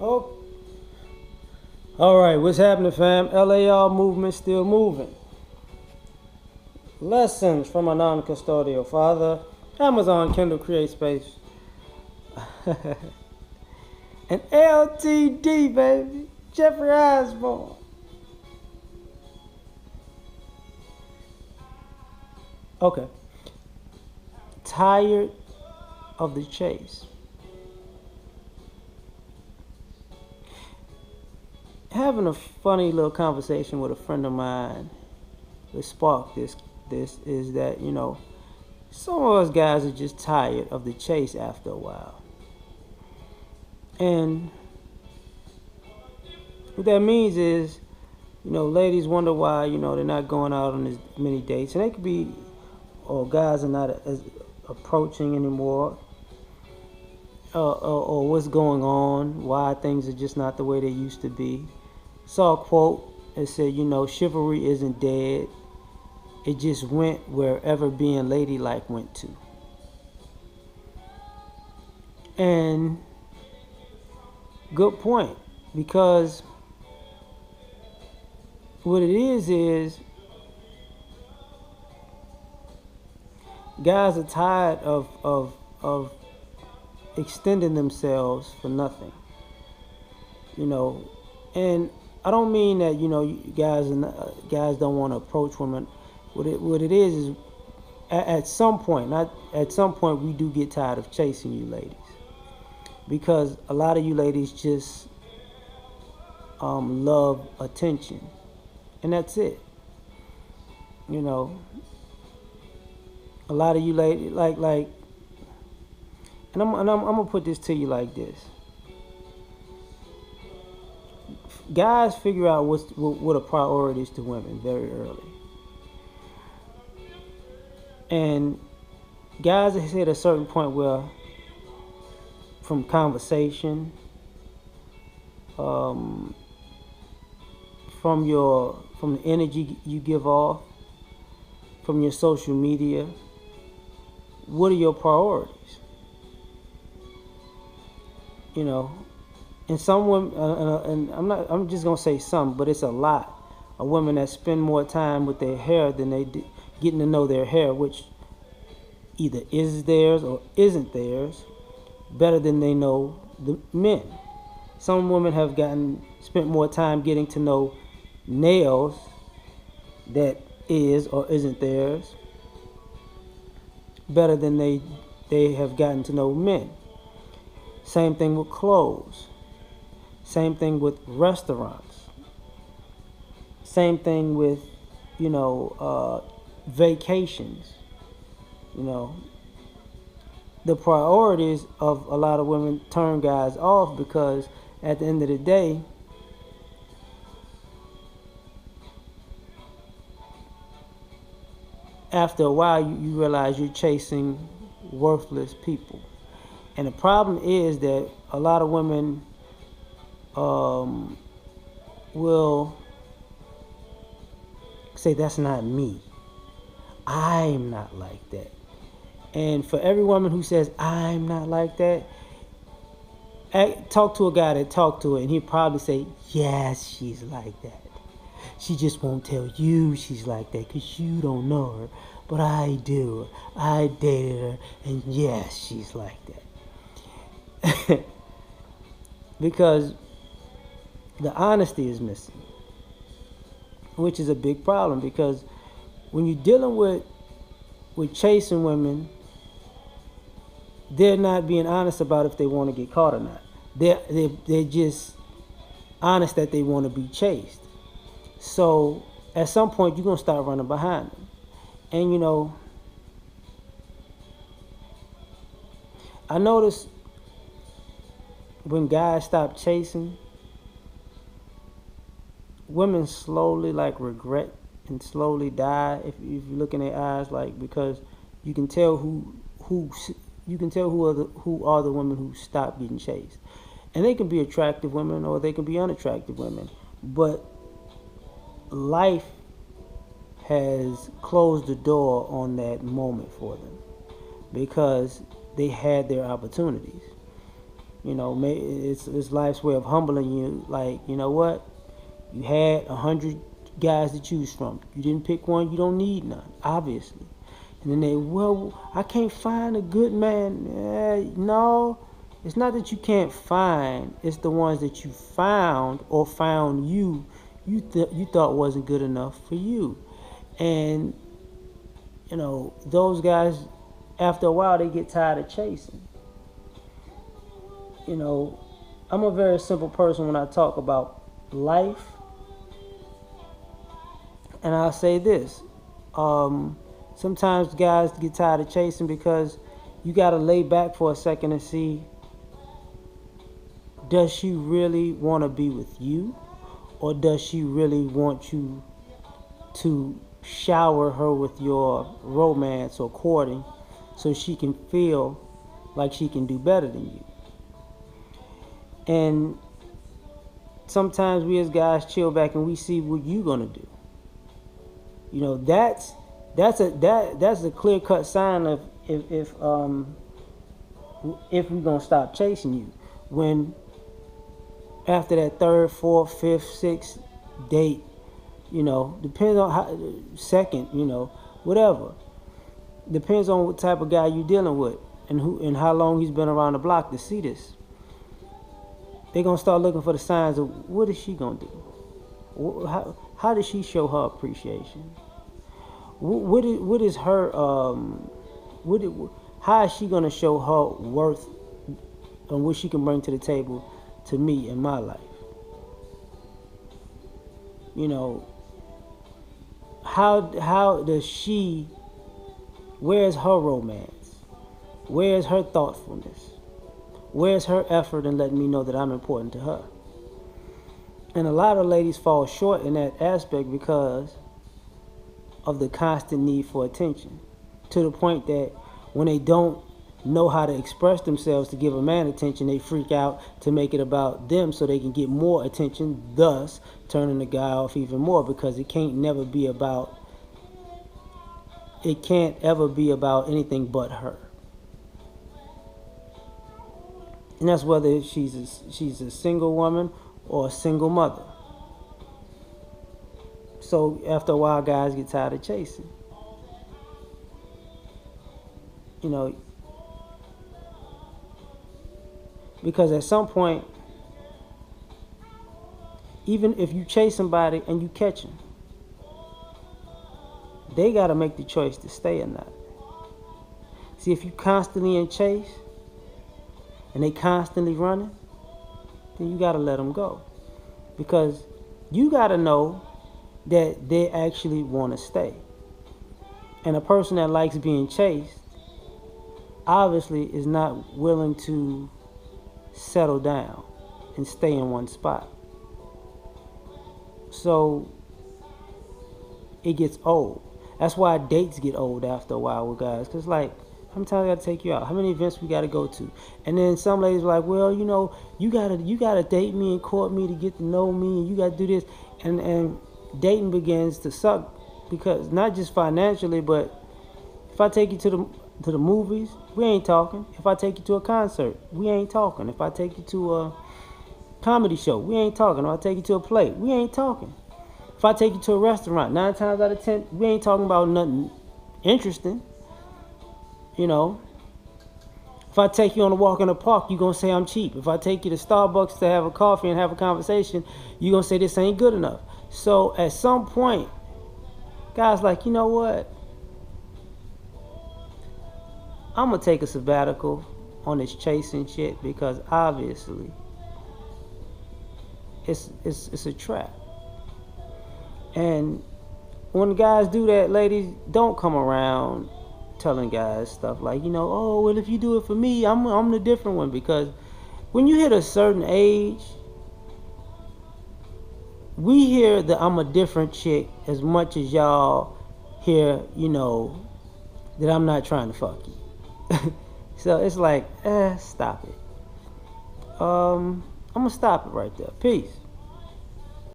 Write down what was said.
Oh, all right. What's happening, fam? L.A.R. movement still moving. Lessons from a non-custodial father. Amazon Kindle Create Space. And LTD, baby. Jeffrey Osborne. Okay. Tired of the chase. Having a funny little conversation with a friend of mine that sparked this is that, some of us guys are just tired of the chase after a while. And what that means is, ladies wonder why, they're not going out on as many dates. And they could be, or guys are not as approaching anymore, or what's going on, why things are just not the way they used to be. Saw a quote that said, chivalry isn't dead. It just went wherever being ladylike went to. And good point, because what it is guys are tired of extending themselves for nothing, and I don't mean that guys don't want to approach women. What it is at some point, not at some point, we do get tired of chasing you ladies, because a lot of you ladies just love attention, and that's it. You know, a lot of you ladies like, and I'm gonna put this to you like this: guys figure out what a priority is to women very early, and guys have hit a certain point where, from conversation, um, from the energy you give off, from your social media, what are your priorities? You know, and some women, and I'm just gonna say some, but it's a lot of women that spend more time with their hair than they do getting to know their hair, which either is theirs or isn't theirs, better than they know the men. Some women have spent more time getting to know nails that is or isn't theirs, better than they have gotten to know men. Same thing with clothes. Same thing with restaurants. Same thing with, vacations. You know, the priorities of a lot of women turn guys off, because at the end of the day, after a while, you realize you're chasing worthless people. And the problem is that a lot of women um, will say, that's not me. I'm not like that. And for every woman who says, I'm not like that, talk to a guy that talked to her, and he'd probably say, yes, she's like that. She just won't tell you she's like that because you don't know her. But I do. I dated her, and yes, she's like that. Because the honesty is missing, which is a big problem, because when you're dealing with chasing women, they're not being honest about if they want to get caught or not. They're just honest that they want to be chased. So at some point, you're gonna start running behind them. And I noticed when guys stop chasing, women slowly regret and slowly die. If you look in their eyes, because you can tell who are the women who stop getting chased, and they can be attractive women or they can be unattractive women, but life has closed the door on that moment for them, because they had their opportunities. You know, it's life's way of humbling you. Like, you know what? You had 100 guys to choose from. You didn't pick one. You don't need none, obviously. And then well, I can't find a good man. No, it's not that you can't find. It's the ones that you found or found you thought wasn't good enough for you. And, you know, those guys, after a while, they get tired of chasing. You know, I'm a very simple person when I talk about life. And I'll say this. Sometimes guys get tired of chasing because you got to lay back for a second and see, does she really want to be with you? Or does she really want you to shower her with your romance or courting so she can feel like she can do better than you? And sometimes we as guys chill back and we see what you gonna do. You know, that's a clear cut sign of if we're gonna stop chasing you. When after that third, fourth, fifth, sixth date, you know, depends on how, second, you know, whatever. Depends on what type of guy you're dealing with and how long he's been around the block to see this. They're gonna start looking for the signs of what is she gonna do? How does she show her appreciation? What is her how is she gonna show her worth and what she can bring to the table to me in my life? You know, how does she? Where's her romance? Where's her thoughtfulness? Where's her effort in letting me know that I'm important to her? And a lot of ladies fall short in that aspect because of the constant need for attention, to the point that when they don't know how to express themselves to give a man attention, they freak out to make it about them so they can get more attention, thus turning the guy off even more, because it can't ever be about anything but her. And that's whether she's a single woman or a single mother. So after a while, guys get tired of chasing. You know, because at some point, even if you chase somebody and you catch them, they got to make the choice to stay or not. See, if you constantly in chase and they constantly running, then you got to let them go. Because you got to know that they actually want to stay. And a person that likes being chased obviously is not willing to settle down and stay in one spot. So it gets old. That's why dates get old after a while with guys. Because, like, how many times I got to take you out? How many events we got to go to? And then some ladies are like, well, you know, you gotta date me and court me to get to know me, and you got to do this. And dating begins to suck, because not just financially, but if I take you to the movies, we ain't talking. If I take you to a concert, we ain't talking. If I take you to a comedy show, we ain't talking. If I take you to a play, we ain't talking. If I take you to a restaurant, 9 times out of 10, we ain't talking about nothing interesting. You know, if I take you on a walk in the park, you're going to say I'm cheap. If I take you to Starbucks to have a coffee and have a conversation, you're going to say this ain't good enough. So at some point, guys like, you know what? I'm going to take a sabbatical on this chasing shit, because obviously it's a trap. And when guys do that, ladies, don't come around telling guys stuff like, you know, oh, well, if you do it for me, I'm the different one. Because when you hit a certain age, we hear that I'm a different chick as much as y'all hear, you know, that I'm not trying to fuck you. So it's like, stop it. I'm gonna stop it right there. Peace.